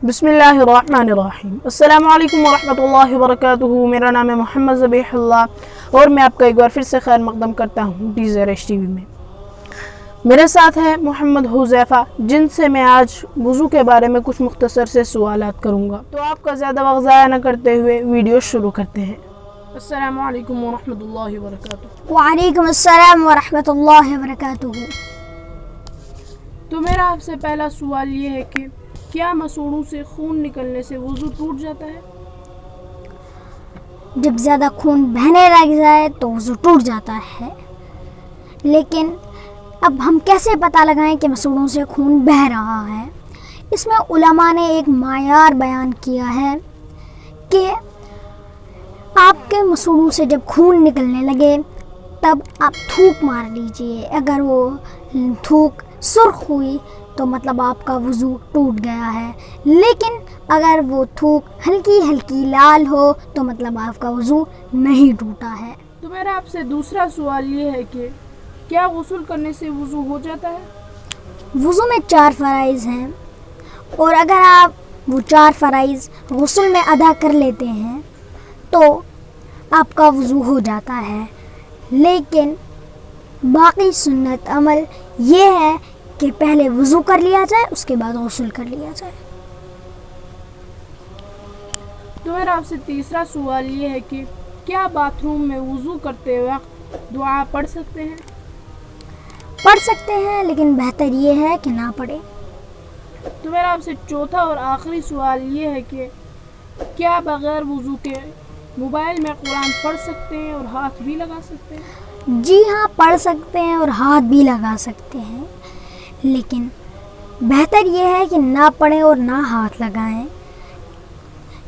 بسم اللہ الرحمن الرحیم۔ السلام علیکم ورحمۃ اللہ وبرکاتہ۔ میرا نام ہے محمد ذبیح اللہ اور میں آپ کا ایک بار پھر سے خیر مقدم کرتا ہوں DZRH TV میں۔ میرے ساتھ ہے محمد حذیفہ، جن سے میں آج وضو کے بارے میں کچھ مختصر سے سوالات کروں گا۔ تو آپ کا زیادہ وقت ضائع نہ کرتے ہوئے ویڈیو شروع کرتے ہیں۔ السلام علیکم ورحمۃ اللہ وبرکاتہ۔ وعلیکم السلام ورحمۃ اللہ وبرکاتہ۔ تو میرا آپ سے پہلا سوال یہ ہے کہ کیا مسوڑوں سے خون نکلنے سے وضو ٹوٹ جاتا ہے؟ جب زیادہ خون بہنے لگ جائے تو وضو ٹوٹ جاتا ہے، لیکن اب ہم کیسے پتہ لگائیں کہ مسوڑوں سے خون بہہ رہا ہے؟ اس میں علماء نے ایک معیار بیان کیا ہے کہ آپ کے مسوڑوں سے جب خون نکلنے لگے تب آپ تھوک مار لیجئے۔ اگر وہ تھوک سرخ ہوئی تو مطلب آپ کا وضو ٹوٹ گیا ہے، لیکن اگر وہ تھوک ہلکی ہلکی لال ہو تو مطلب آپ کا وضو نہیں ٹوٹا ہے۔ تو میرا آپ سے دوسرا سوال یہ ہے کہ کیا غسل کرنے سے وضو ہو جاتا ہے؟ وضو میں 4 فرائض ہیں، اور اگر آپ وہ 4 فرائض غسل میں ادا کر لیتے ہیں تو آپ کا وضو ہو جاتا ہے، لیکن باقی سنت عمل یہ ہے کہ پہلے وضو کر لیا جائے، اس کے بعد غسل کر لیا جائے۔ تو میرا آپ سے تیسرا سوال یہ ہے کہ کیا باتھ روم میں وضو کرتے وقت دعا پڑھ سکتے ہیں؟ پڑھ سکتے ہیں، لیکن بہتر یہ ہے کہ نہ پڑھیں۔ تو میرا آپ سے چوتھا اور آخری سوال یہ ہے کہ کیا بغیر وضو کے موبائل میں قرآن پڑھ سکتے ہیں اور ہاتھ بھی لگا سکتے ہیں؟ جی ہاں، پڑھ سکتے ہیں اور ہاتھ بھی لگا سکتے ہیں، لیکن بہتر یہ ہے کہ نہ پڑھیں اور نہ ہاتھ لگائیں۔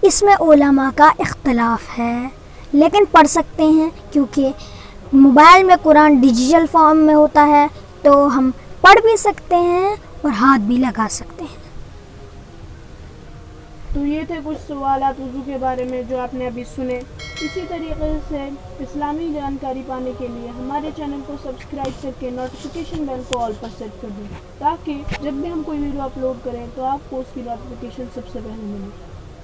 اس میں علماء کا اختلاف ہے، لیکن پڑھ سکتے ہیں کیونکہ موبائل میں قرآن ڈیجیٹل فارم میں ہوتا ہے تو ہم پڑھ بھی سکتے ہیں اور ہاتھ بھی لگا سکتے ہیں۔ تو یہ تھے کچھ سوالات وضو کے بارے میں جو آپ نے ابھی سنے۔ اسی طریقے سے اسلامی جانکاری پانے کے لیے ہمارے چینل کو سبسکرائب کر کے نوٹیفیکیشن بیل کو آل پر سیٹ کر دیں، تاکہ جب بھی ہم کوئی ویڈیو اپلوڈ کریں تو آپ کو اس کی نوٹیفیکیشن سب سے پہلے ملے۔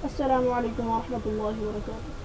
السلام علیکم ورحمۃ اللہ وبرکاتہ۔